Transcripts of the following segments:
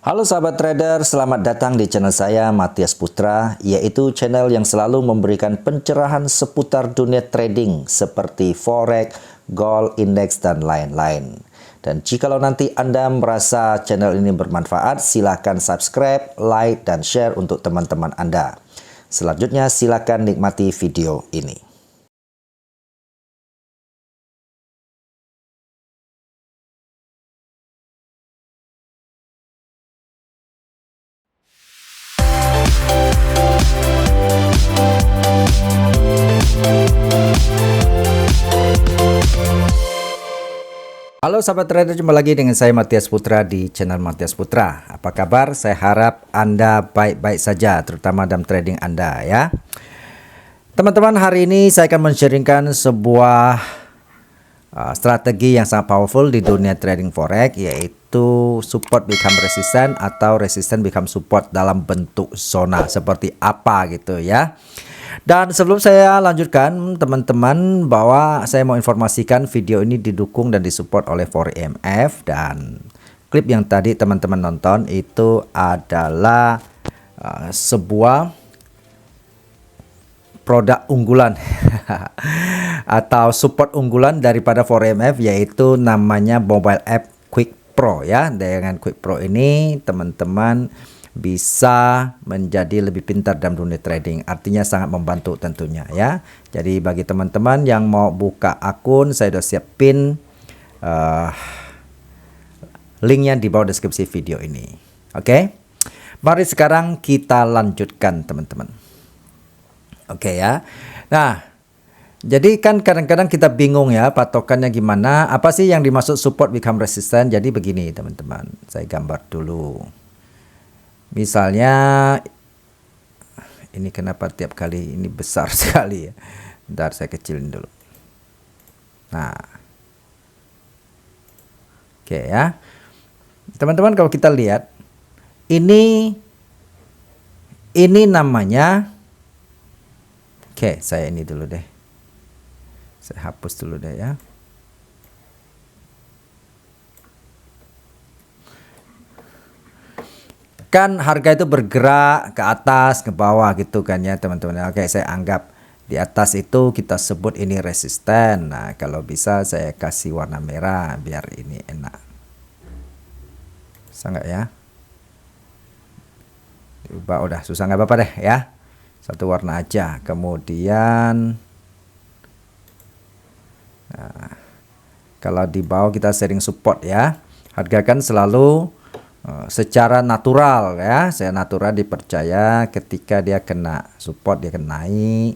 Halo sahabat trader, selamat datang di channel saya Matias Putra, yaitu channel yang selalu memberikan pencerahan seputar dunia trading seperti forex, gold, indeks, dan lain-lain. Dan jikalau nanti Anda merasa channel ini bermanfaat, silakan subscribe, like, dan share untuk teman-teman Anda. Selanjutnya silakan nikmati video ini. Halo sahabat trader, jumpa lagi dengan saya Matias Putra di channel Matias Putra. Apa kabar? Saya harap Anda baik-baik saja, terutama dalam trading Anda ya. Teman-teman, hari ini saya akan men-sharingkan sebuah strategi yang sangat powerful di dunia trading forex, yaitu support become resistance atau resistance become support dalam bentuk zona seperti apa gitu ya. Dan sebelum saya lanjutkan teman-teman, bahwa saya mau informasikan video ini didukung dan disupport oleh 4EMF, dan klip yang tadi teman-teman nonton itu adalah sebuah produk unggulan atau support unggulan daripada 4EMF, yaitu namanya mobile app Quick Pro ya. Dengan Quick Pro ini teman-teman bisa menjadi lebih pintar dalam dunia trading, artinya sangat membantu tentunya ya. Jadi bagi teman-teman yang mau buka akun, saya sudah siapin linknya di bawah deskripsi video ini. Oke, mari sekarang kita lanjutkan teman-teman. Oke ya. Nah, jadi kan kadang-kadang kita bingung ya patokannya gimana, apa sih yang dimaksud support become resistant. Jadi begini teman-teman, saya gambar dulu. Misalnya ini kenapa tiap kali ini besar sekali ya. Bentar, saya kecilin dulu. Nah, oke ya teman-teman, kalau kita lihat ini namanya, oke, saya ini dulu deh, saya hapus dulu deh ya. Kan harga itu bergerak ke atas, ke bawah gitu kan ya teman-teman. Oke, saya anggap di atas itu kita sebut ini resisten. Nah, kalau bisa saya kasih warna merah biar ini enak. Susah nggak ya? Diubah, udah susah nggak apa-apa deh ya. Satu warna aja. Kemudian nah, kalau di bawah kita setting support ya. Harga kan selalu secara natural ya, saya natural dipercaya ketika dia kena support dia akan naik,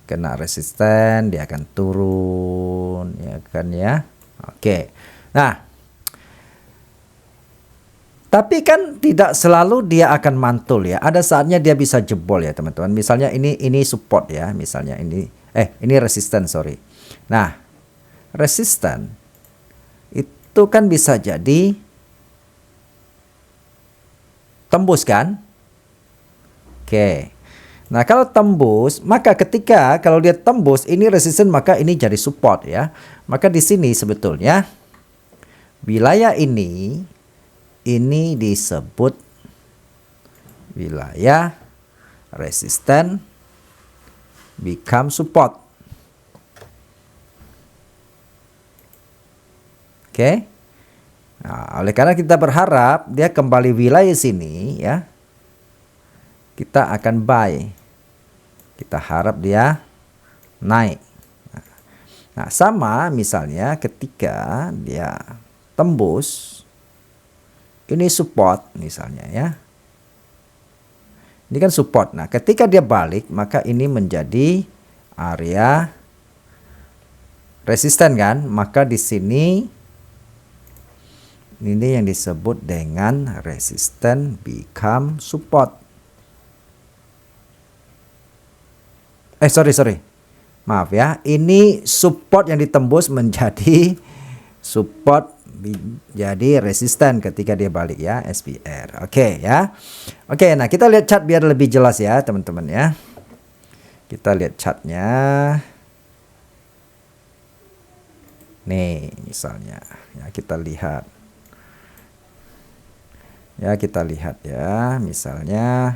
kena resisten dia akan turun ya kan ya. Oke, nah tapi kan tidak selalu dia akan mantul ya, ada saatnya dia bisa jebol ya teman-teman. Misalnya ini support ya, misalnya ini resisten, sorry. Nah, resisten itu kan bisa jadi tembus kan? Oke. Nah, kalau tembus, maka ketika kalau dia tembus ini resisten, maka ini jadi support ya. Maka di sini sebetulnya wilayah ini disebut wilayah resisten become support. Oke. Nah, oleh karena kita berharap dia kembali wilayah sini ya, kita akan buy. Kita harap dia naik. Nah, sama misalnya ketika dia tembus ini support misalnya ya. Ini kan support. Nah, ketika dia balik maka ini menjadi area resisten kan? Maka di sini ini yang disebut dengan resisten become support. Sorry. Maaf ya. Ini support yang ditembus menjadi support, jadi resisten ketika dia balik ya, SPR. Oke ya. Oke, nah kita lihat chart biar lebih jelas ya teman-teman ya. Kita lihat chartnya. Nih misalnya ya, kita lihat. Ya, kita lihat ya, misalnya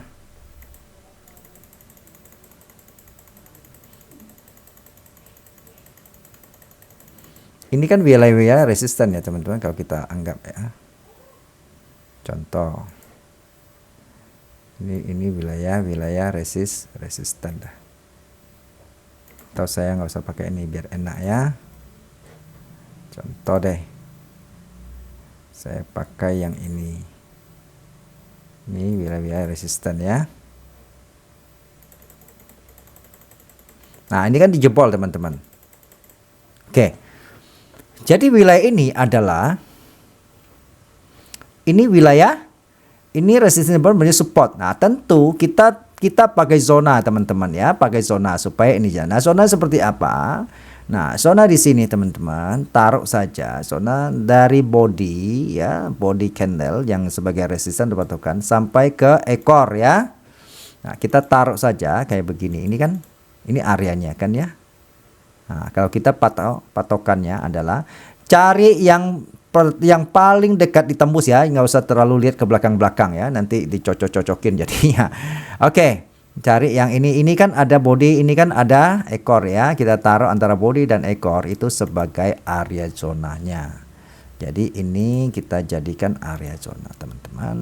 ini kan wilayah resisten ya teman-teman, kalau kita anggap ya. Contoh. Ini wilayah resisten dah. Atau saya nggak usah pakai ini biar enak ya. Contoh deh. Saya pakai yang ini. Ini wilayah resisten ya. Nah, ini kan dijebol teman-teman. Oke. Jadi wilayah ini adalah wilayah ini resistance menjadi support. Nah, tentu kita pakai zona teman-teman ya, pakai zona supaya ini jangan. Nah, zona seperti apa? Nah, zona di sini teman-teman, taruh saja zona dari body ya, body candle yang sebagai resisten dipatokan sampai ke ekor ya. Nah, kita taruh saja kayak begini. Ini kan ini areanya kan ya. Nah, kalau kita patokannya adalah cari yang paling dekat ditembus ya, nggak usah terlalu lihat ke belakang-belakang ya, nanti dicocok-cocokin jadinya. Oke, cari yang ini kan ada body, ini kan ada ekor ya, kita taruh antara body dan ekor itu sebagai area zonanya. Jadi ini kita jadikan area zona teman-teman.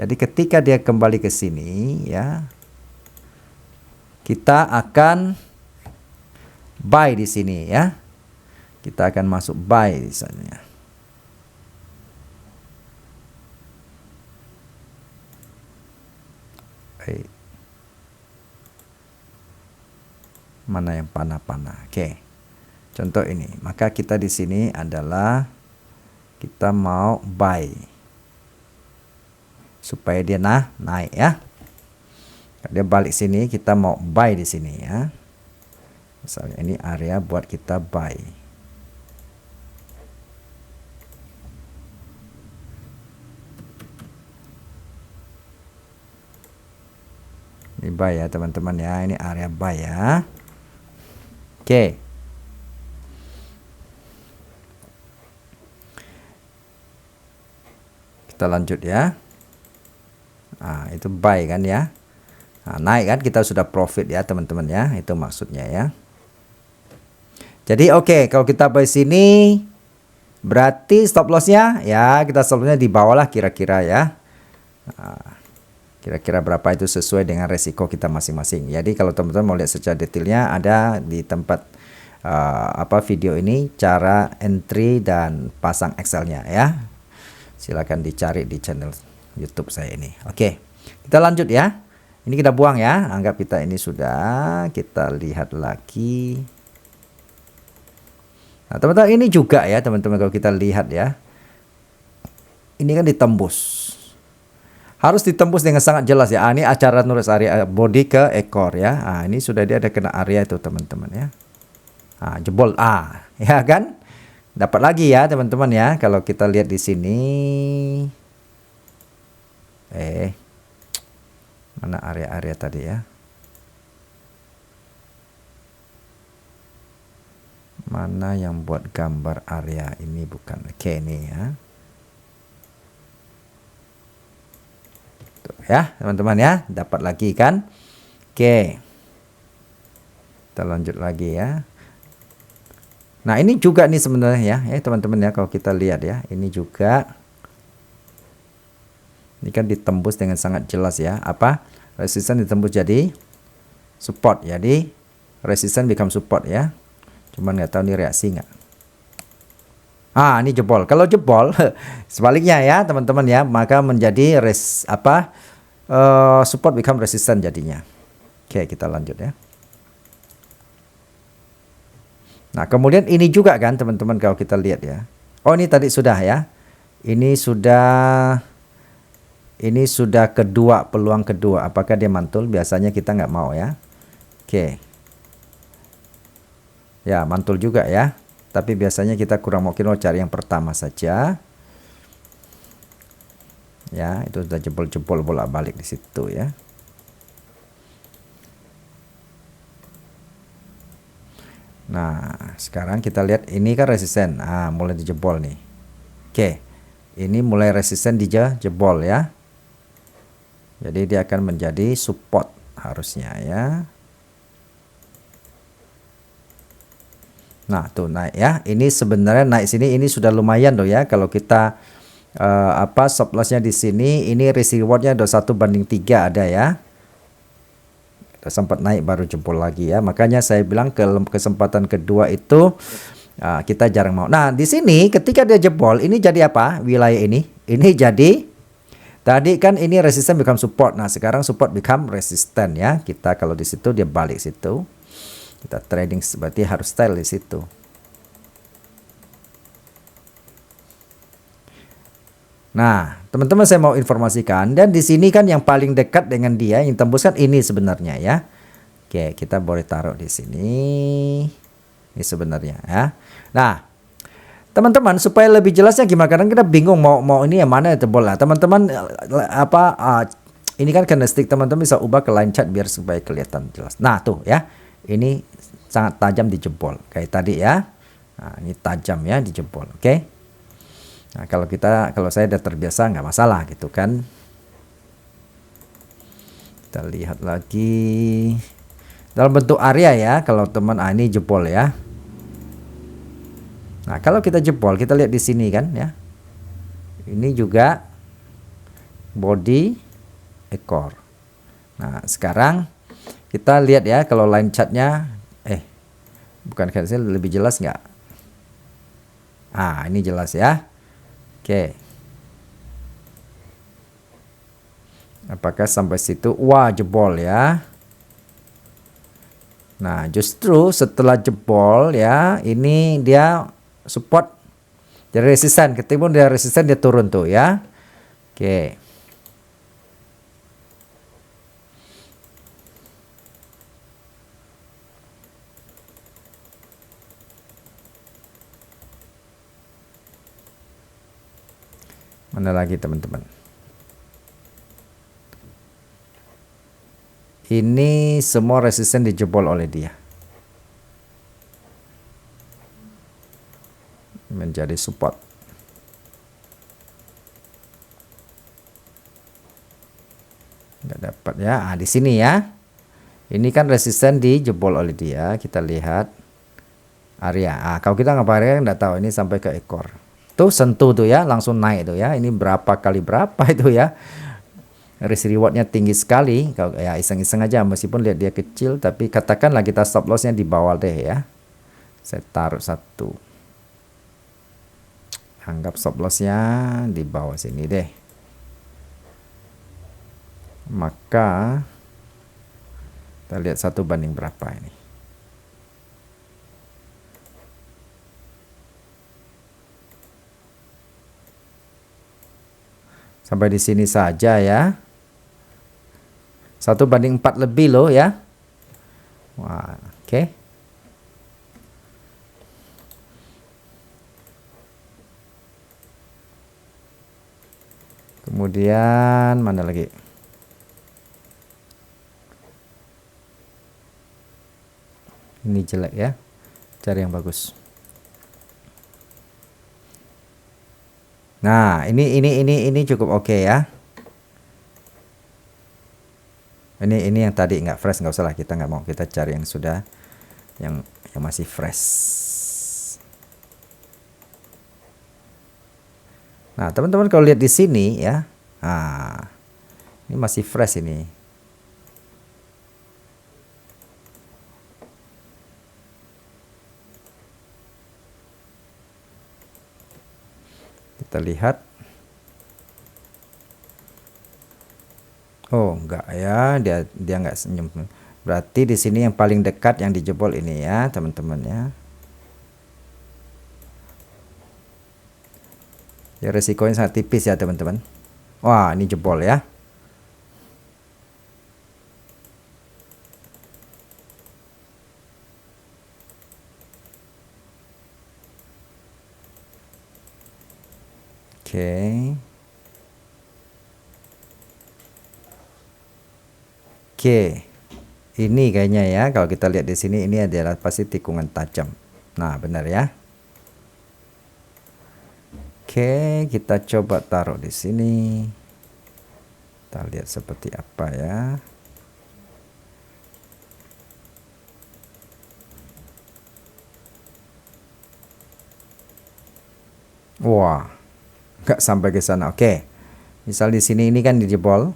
Jadi ketika dia kembali ke sini ya, kita akan buy di sini ya. Kita akan masuk buy di sana. Baik. Mana yang panah-panah? Oke. Contoh ini. Maka kita di sini adalah kita mau buy. Supaya dia naik ya. Dia balik sini, kita mau buy di sini ya. Misalnya ini area buat kita buy. Ini buy ya teman-teman ya, ini area buy ya. Oke. Kita lanjut ya. Nah, itu buy kan ya. Nah, naik kan, kita sudah profit ya teman-teman ya, itu maksudnya ya. Jadi oke, kalau kita buy sini berarti stop lossnya ya, kita stop lossnya di bawah lah kira-kira ya. Nah, kira-kira berapa itu sesuai dengan resiko kita masing-masing. Jadi kalau teman-teman mau lihat secara detailnya ada di tempat video ini cara entry dan pasang Excelnya ya. Silakan dicari di channel YouTube saya ini. Oke, kita lanjut ya. Ini kita buang ya. Anggap kita ini sudah. Kita lihat lagi. Nah teman-teman ini juga ya teman-teman, kalau kita lihat ya. Ini kan ditembus. Harus ditembus dengan sangat jelas ya. Ini acara nulis area body ke ekor ya. Ini sudah dia ada kena area itu teman-teman ya. Jebol ya kan? Dapat lagi ya teman-teman ya. Kalau kita lihat di sini. Mana area-area tadi ya? Mana yang buat gambar area ini bukan? Oke ini ya. Ya teman-teman ya, dapat lagi kan. Oke, kita lanjut lagi ya. Nah ini juga nih sebenarnya ya teman-teman ya, kalau kita lihat ya, ini juga ini kan ditembus dengan sangat jelas ya, apa resisten ditembus jadi support, jadi resisten become support ya. Cuman nggak tahu nih reaksi nggak. Ini jebol. Kalau jebol sebaliknya ya teman-teman ya, maka menjadi support become resistant jadinya. Oke, kita lanjut ya. Nah, kemudian ini juga kan teman-teman kalau kita lihat ya. Oh, ini tadi sudah ya. Ini sudah kedua, peluang kedua. Apakah dia mantul? Biasanya kita nggak mau ya. Oke. Ya, mantul juga ya. Tapi biasanya kita kurang mau cari yang pertama saja. Ya, itu sudah jebol-jebol bolak-balik di situ ya. Nah, sekarang kita lihat ini kan resisten. Mulai dijebol nih. Oke. ini mulai resisten jebol ya. Jadi dia akan menjadi support harusnya ya. Nah, tuh naik ya. Ini sebenarnya naik sini ini sudah lumayan loh ya. Kalau kita stop lossnya di sini, ini risk rewardnya 21/3 ada ya. Sempat naik baru jebol lagi ya. Makanya saya bilang kesempatan kedua itu kita jarang mau. Nah, di sini ketika dia jebol, ini jadi apa? Wilayah ini jadi tadi kan ini resisten become support. Nah, sekarang support become resisten ya. Kita kalau di situ dia balik situ. Kita trading berarti harus style di situ. Nah, teman-teman saya mau informasikan, dan di sini kan yang paling dekat dengan dia yang tembuskan ini sebenarnya ya. Oke, kita boleh taruh di sini. Ini sebenarnya ya. Nah, teman-teman supaya lebih jelasnya gimana? Kadang kita bingung mau ini yang mana yang tebal lah. Teman-teman ini kan candlestick, teman-teman bisa ubah ke line chart biar supaya kelihatan jelas. Nah, tuh ya. Ini sangat tajam dijebol kayak tadi ya. Nah, ini tajam ya dijebol. Oke. Nah, kalau saya udah terbiasa nggak masalah gitu kan. Kita lihat lagi dalam bentuk area ya. Kalau teman ini jebol ya. Nah, kalau kita jebol, kita lihat di sini kan ya. Ini juga body ekor. Nah, sekarang kita lihat ya kalau line chartnya bukan cancel, lebih jelas nggak? Ini jelas ya. Oke. Apakah sampai situ? Wah, jebol ya. Nah, justru setelah jebol ya, ini dia support jadi resisten. Ketika dia resisten dia turun tuh ya. Oke. Mana lagi teman-teman? Ini semua resisten dijebol oleh dia. Menjadi support. Nggak dapat ya. Di sini ya. Ini kan resisten dijebol oleh dia. Kita lihat area. Kalau kita nggak area nggak tahu ini sampai ke ekor. Tuh sentuh tuh ya, langsung naik tuh ya. Ini berapa kali berapa itu ya. Risk rewardnya tinggi sekali. Kalau ya iseng-iseng aja, meskipun lihat dia kecil, tapi katakanlah kita stop lossnya di bawah deh ya. Saya taruh satu. Anggap stop lossnya di bawah sini deh. Maka kita lihat 1/berapa ini. Sampai di sini saja ya. 1/4 lebih loh ya. Wah, oke. Kemudian mana lagi? Ini jelek ya. Cari yang bagus. Nah, ini cukup oke ya. Ini yang tadi nggak fresh, nggak usah lah, kita nggak mau, kita cari yang sudah yang masih fresh. Nah, teman-teman kalau lihat di sini ya. Ini masih fresh ini. Kita lihat. Oh, enggak ya, dia enggak senyum. Berarti di sini yang paling dekat yang dijebol ini ya, teman-teman ya. Ya resikonya sangat tipis ya, teman-teman. Wah, ini jebol ya. Oke. Oke, ini kayaknya ya, kalau kita lihat di sini ini adalah pasti tikungan tajam. Nah, benar ya. Oke, kita coba taruh di sini. Kita lihat seperti apa ya. Wah, nggak sampai ke sana. Oke, misal di sini ini kan dijebol.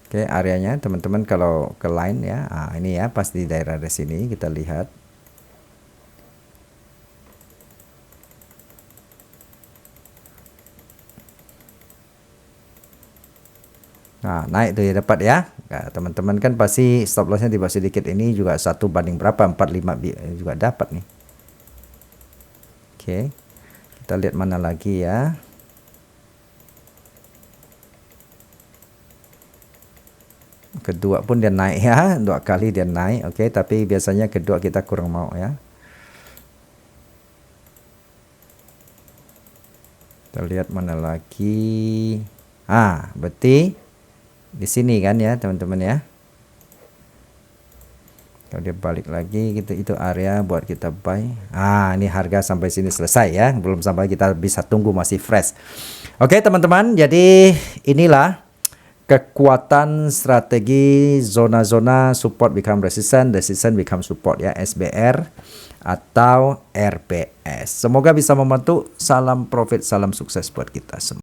Oke, areanya teman-teman kalau ke line ya, ini ya pas di daerah di sini kita lihat. Nah, naik tuh ya dapat ya. Nah, teman-teman kan pasti stop lossnya tiba sedikit ini juga 1 banding berapa 45 juga dapat nih. Oke, kita lihat mana lagi ya. Kedua pun dia naik ya, 2 kali dia naik. Oke, tapi biasanya kedua kita kurang mau ya. Kita lihat mana lagi. Berarti di sini kan ya teman-teman ya. Kalau dia balik lagi gitu, itu area buat kita buy. Ini harga sampai sini selesai ya, belum sampai kita bisa tunggu, masih fresh. Oke teman-teman, jadi inilah kekuatan strategi zona-zona support become resistance, resistance become support ya, SBR atau RPS. Semoga bisa membantu. Salam profit, salam sukses buat kita semua.